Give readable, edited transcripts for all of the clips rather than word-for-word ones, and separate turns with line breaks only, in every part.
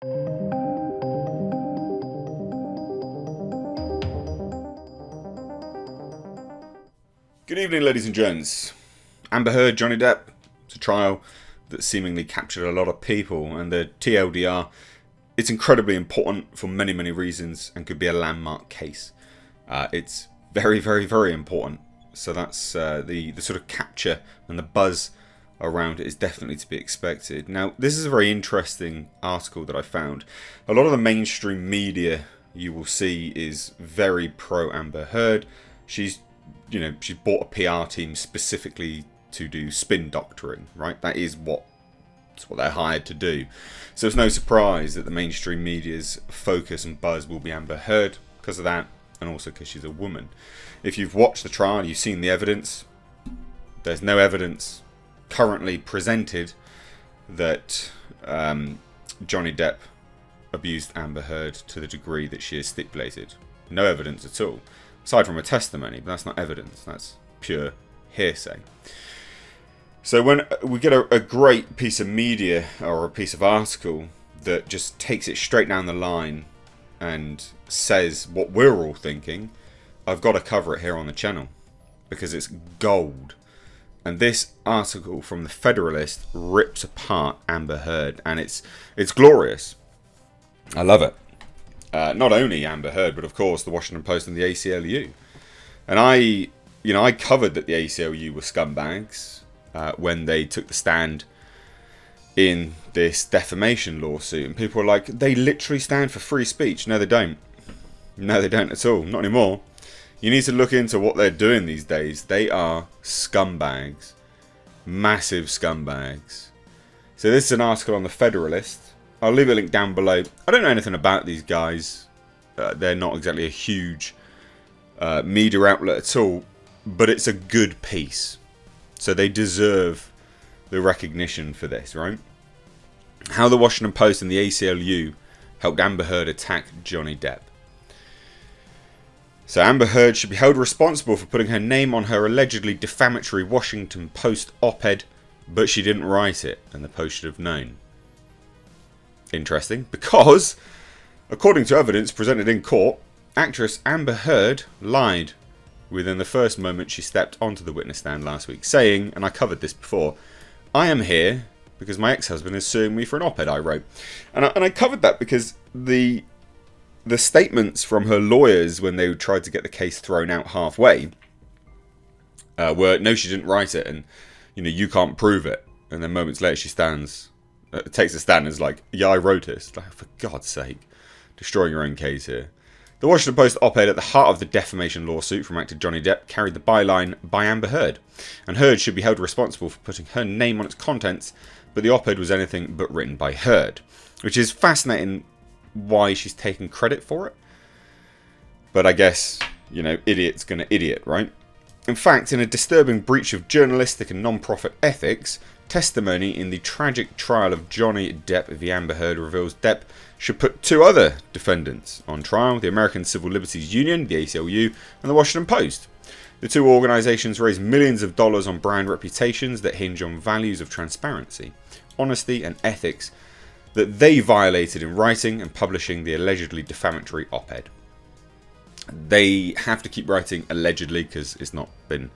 Good evening, ladies and gents. Amber Heard, Johnny Depp. It's a trial that seemingly captured a lot of people, and the TLDR, it's incredibly important for many, many reasons and could be a landmark case. It's very, very, very important. So that's the sort of capture and the buzz around it is definitely to be expected. Now, this is a very interesting article that I found. A lot of the mainstream media you will see is very pro Amber Heard. She's bought a PR team specifically to do spin doctoring, right? That's what they're hired to do. So it's no surprise that the mainstream media's focus and buzz will be Amber Heard because of that, and also because she's a woman. If you've watched the trial, you've seen the evidence. There's no evidence currently presented that Johnny Depp abused Amber Heard to the degree that she has stipulated. No evidence at all. Aside from a testimony, but that's not evidence, that's pure hearsay. So when we get a great piece of media or a piece of article that just takes it straight down the line and says what we're all thinking, I've got to cover it here on the channel because it's gold. And this article from the Federalist rips apart Amber Heard, and it's glorious. I love it. Not only Amber Heard, but of course the Washington Post and the ACLU. And I covered that the ACLU were scumbags when they took the stand in this defamation lawsuit. And people were like, they literally stand for free speech. No, they don't. No, they don't at all. Not anymore. You need to look into what they're doing these days. They are scumbags. Massive scumbags. So this is an article on the Federalist. I'll leave a link down below. I don't know anything about these guys. They're not exactly a huge media outlet at all. But it's a good piece. So they deserve the recognition for this, right? How the Washington Post and the ACLU helped Amber Heard attack Johnny Depp. So Amber Heard should be held responsible for putting her name on her allegedly defamatory Washington Post op-ed, but she didn't write it, and the Post should have known. Interesting, because, according to evidence presented in court, actress Amber Heard lied within the first moment she stepped onto the witness stand last week, saying, and I covered this before, I am here because my ex-husband is suing me for an op-ed I wrote. And I covered that because the statements from her lawyers when they tried to get the case thrown out halfway were, no, she didn't write it, and you can't prove it. And then moments later she takes a stand and is like, yeah, I wrote it. It's like, for God's sake, destroying your own case here. The Washington Post op-ed at the heart of the defamation lawsuit from actor Johnny Depp carried the byline, by Amber Heard. And Heard should be held responsible for putting her name on its contents, but the op-ed was anything but written by Heard. Which is fascinating why she's taking credit for it. But I guess, idiot's gonna idiot, right? In fact, in a disturbing breach of journalistic and non-profit ethics, testimony in the tragic trial of Johnny Depp v. Amber Heard reveals Depp should put two other defendants on trial, the American Civil Liberties Union, the ACLU, and the Washington Post. The two organisations raise millions of dollars on brand reputations that hinge on values of transparency, honesty and ethics that they violated in writing and publishing the allegedly defamatory op-ed. They have to keep writing allegedly because it's not been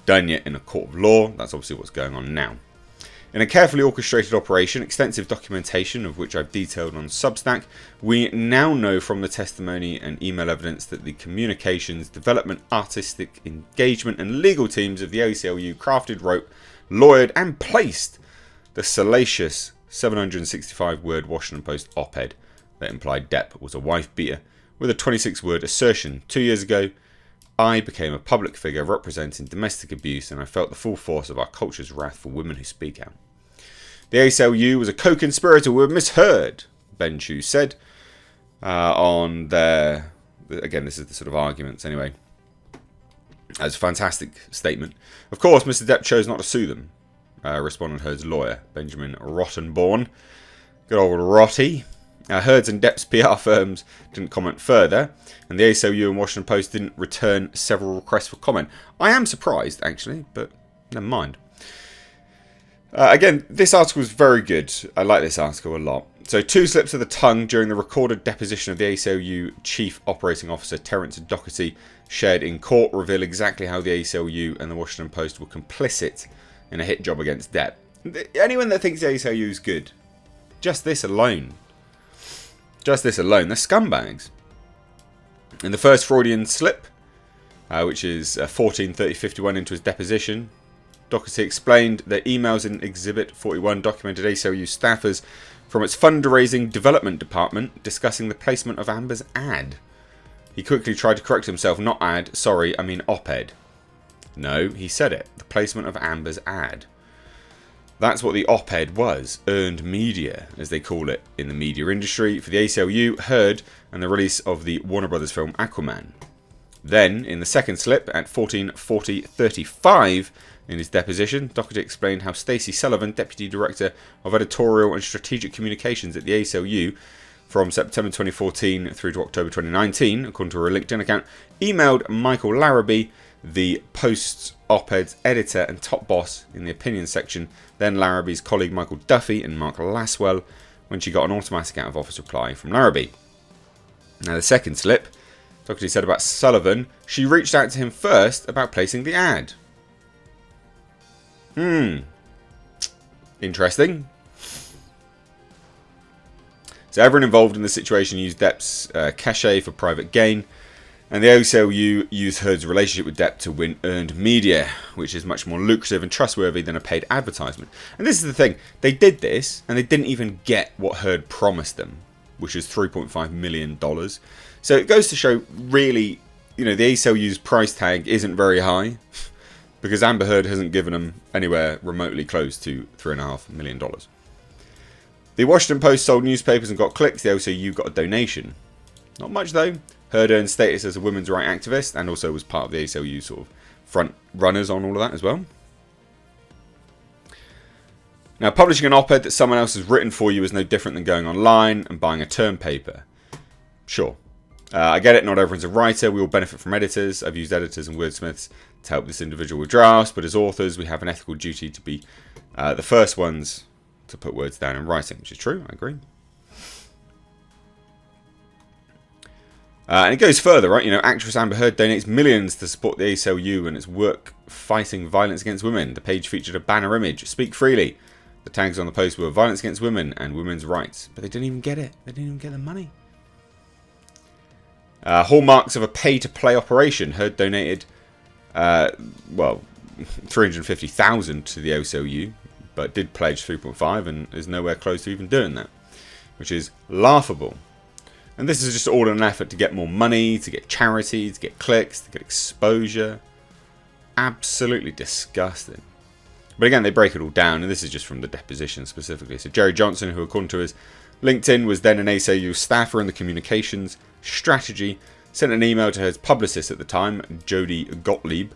done yet in a court of law. That's obviously what's going on now. In a carefully orchestrated operation, extensive documentation of which I've detailed on Substack, we now know from the testimony and email evidence that the communications, development, artistic engagement and legal teams of the ACLU crafted, wrote, lawyered and placed the salacious 765-word Washington Post op-ed that implied Depp was a wife-beater with a 26-word assertion. 2 years ago, I became a public figure representing domestic abuse, and I felt the full force of our culture's wrath for women who speak out. The ACLU was a co-conspirator with Miss Heard, Ben Chu said on their... Again, this is the sort of arguments anyway. That's a fantastic statement. Of course, Mr. Depp chose not to sue them, responded Heard's lawyer, Benjamin Rottenborn. Good old Rotty. Heard's and Depp's PR firms didn't comment further, and the ACLU and Washington Post didn't return several requests for comment. I am surprised, actually, but never mind. Again, this article is very good. I like this article a lot. So 2 slips of the tongue during the recorded deposition of the ACLU Chief Operating Officer Terence Doherty shared in court reveal exactly how the ACLU and the Washington Post were complicit in a hit job against Depp. Anyone that thinks the ACLU is good, just this alone, they're scumbags. In the first Freudian slip, which is 14:30:51 into his deposition, Doherty explained that emails in Exhibit 41 documented ACLU staffers from its fundraising development department discussing the placement of Amber's ad. He quickly tried to correct himself, not ad, sorry, I mean op-ed. No, he said it, the placement of Amber's ad. That's what the op-ed was, earned media, as they call it in the media industry, for the ACLU, Heard, and the release of the Warner Brothers film Aquaman. Then, in the second slip, at 14:40:35, in his deposition, Doherty explained how Stacey Sullivan, Deputy Director of Editorial and Strategic Communications at the ACLU, from September 2014 through to October 2019, according to her LinkedIn account, emailed Michael Larrabee, the Post's op-ed's editor and top boss in the opinion section, then Larrabee's colleague Michael Duffy and Mark Laswell, when she got an automatic out-of-office reply from Larrabee. Now the second slip, Doherty said about Sullivan, she reached out to him first about placing the ad. Interesting. So everyone involved in the situation used Depp's cachet for private gain, and the ACLU used Heard's relationship with Depp to win earned media, which is much more lucrative and trustworthy than a paid advertisement. And this is the thing, they did this, and they didn't even get what Heard promised them, which is $3.5 million. So it goes to show, really, the ACLU's price tag isn't very high, because Amber Heard hasn't given them anywhere remotely close to $3.5 million. The Washington Post sold newspapers and got clicks. The ACLU got a donation. Not much though. Heard earned status as a women's rights activist and also was part of the ACLU sort of front runners on all of that as well. Now, publishing an op-ed that someone else has written for you is no different than going online and buying a term paper. Sure. I get it, not everyone's a writer. We all benefit from editors. I've used editors and wordsmiths to help this individual with drafts, but as authors, we have an ethical duty to be the first ones to put words down in writing, which is true, I agree. And it goes further, right? Actress Amber Heard donates millions to support the ACLU and its work fighting violence against women. The page featured a banner image, Speak Freely. The tags on the post were violence against women and women's rights. But they didn't even get it. They didn't even get the money. Hallmarks of a pay-to-play operation. Heard donated, $350,000 to the ACLU, but did pledge 3.5 and is nowhere close to even doing that, which is laughable. And this is just all in an effort to get more money, to get charity, to get clicks, to get exposure. Absolutely disgusting. But again, they break it all down, and this is just from the deposition specifically. So Jerry Johnson, who according to his LinkedIn was then an ACLU staffer in the communications strategy, sent an email to his publicist at the time, Jody Gottlieb.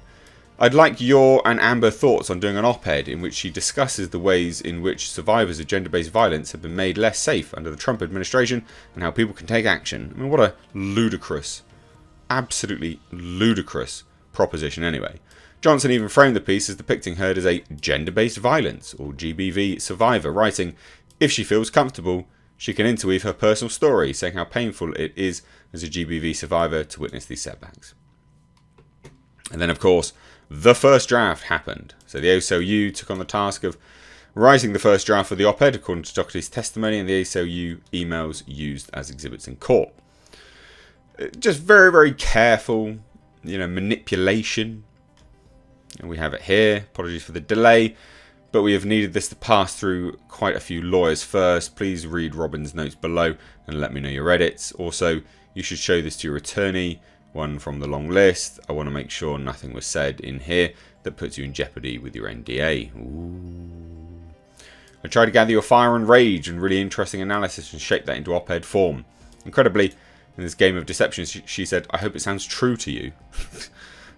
I'd like your and Amber thoughts on doing an op-ed in which she discusses the ways in which survivors of gender-based violence have been made less safe under the Trump administration and how people can take action. I mean, what a ludicrous, absolutely ludicrous proposition anyway. Johnson even framed the piece as depicting Heard as a gender-based violence, or GBV, survivor, writing, if she feels comfortable, she can interweave her personal story, saying how painful it is as a GBV survivor to witness these setbacks. And then, of course, the first draft happened. So the ACLU took on the task of writing the first draft of the op-ed, according to Doherty's testimony, and the ACLU emails used as exhibits in court. Just very, very careful, manipulation. And we have it here. Apologies for the delay, but we have needed this to pass through quite a few lawyers first. Please read Robin's notes below and let me know your edits. Also, you should show this to your attorney, one from the long list. I want to make sure nothing was said in here that puts you in jeopardy with your NDA. Ooh. I tried to gather your fire and rage and really interesting analysis and shape that into op-ed form. Incredibly, in this game of deception, she said, I hope it sounds true to you.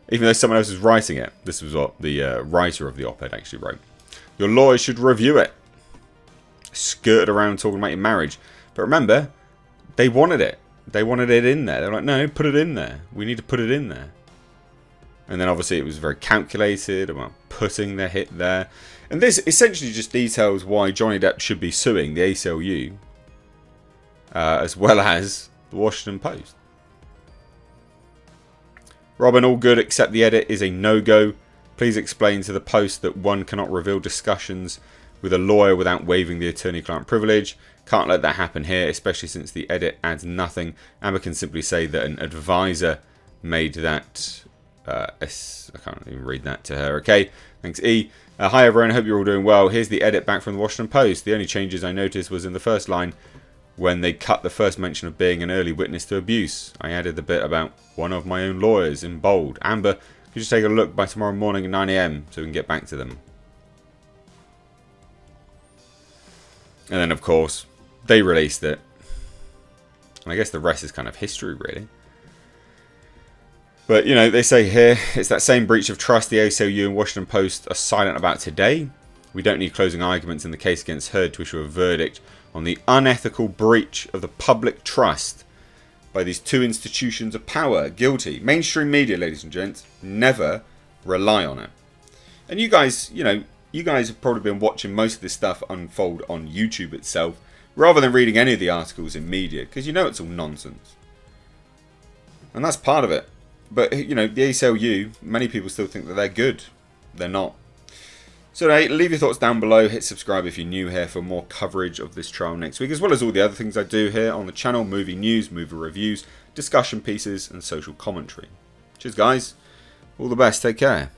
Even though someone else was writing it. This was what the writer of the op-ed actually wrote. Your lawyers should review it. Skirted around talking about your marriage. But remember, they wanted it. They wanted it in there. They're like, no, put it in there. We need to put it in there. And then obviously it was very calculated about putting the hit there. And this essentially just details why Johnny Depp should be suing the ACLU as well as the Washington Post. Robin, all good except the edit is a no-go. Please explain to the Post that one cannot reveal discussions with a lawyer without waiving the attorney-client privilege. Can't let that happen here, especially since the edit adds nothing. Amber can simply say that an advisor made that. I can't even read that to her. Okay, thanks, E. Hi everyone, I hope you're all doing well. Here's the edit back from the Washington Post. The only changes I noticed was in the first line when they cut the first mention of being an early witness to abuse. I added the bit about one of my own lawyers in bold. Amber, could you just take a look by tomorrow morning at 9 AM so we can get back to them? And then, of course, they released it. And I guess the rest is kind of history, really. But, you know, they say here, it's that same breach of trust the ACLU and Washington Post are silent about today. We don't need closing arguments in the case against Heard to issue a verdict on the unethical breach of the public trust by these two institutions of power. Guilty. Mainstream media, ladies and gents, never rely on it. And you guys, you know, you guys have probably been watching most of this stuff unfold on YouTube itself, rather than reading any of the articles in media, because you know it's all nonsense. And that's part of it. But, you know, the ACLU, many people still think that they're good. They're not. So, hey, leave your thoughts down below. Hit subscribe if you're new here for more coverage of this trial next week, as well as all the other things I do here on the channel. Movie news, movie reviews, discussion pieces, and social commentary. Cheers, guys. All the best. Take care.